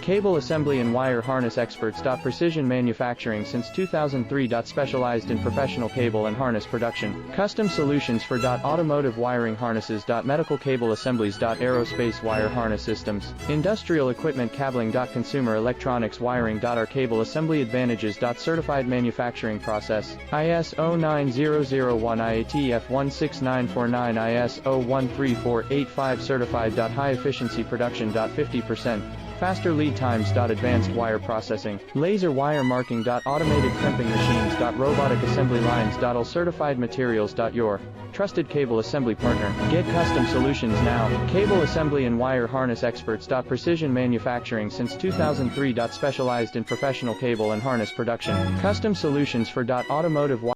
Cable assembly and wire harness experts. Precision manufacturing since 2003. Specialized in professional cable and harness production. Custom solutions for automotive wiring harnesses. Medical cable assemblies. Aerospace wire harness systems. Industrial equipment cabling. Consumer electronics wiring. Our cable assembly advantages. Certified manufacturing process. ISO 9001 IATF 16949 ISO 13485 certified. High efficiency production. 50%. Faster lead times. Advanced wire processing. Laser wire marking. Automated crimping machines. Robotic assembly lines. All certified materials. Your trusted cable assembly partner. Get custom solutions now. Cable assembly and wire harness experts. Precision manufacturing since 2003. Specialized in professional cable and harness production. Custom solutions for automotive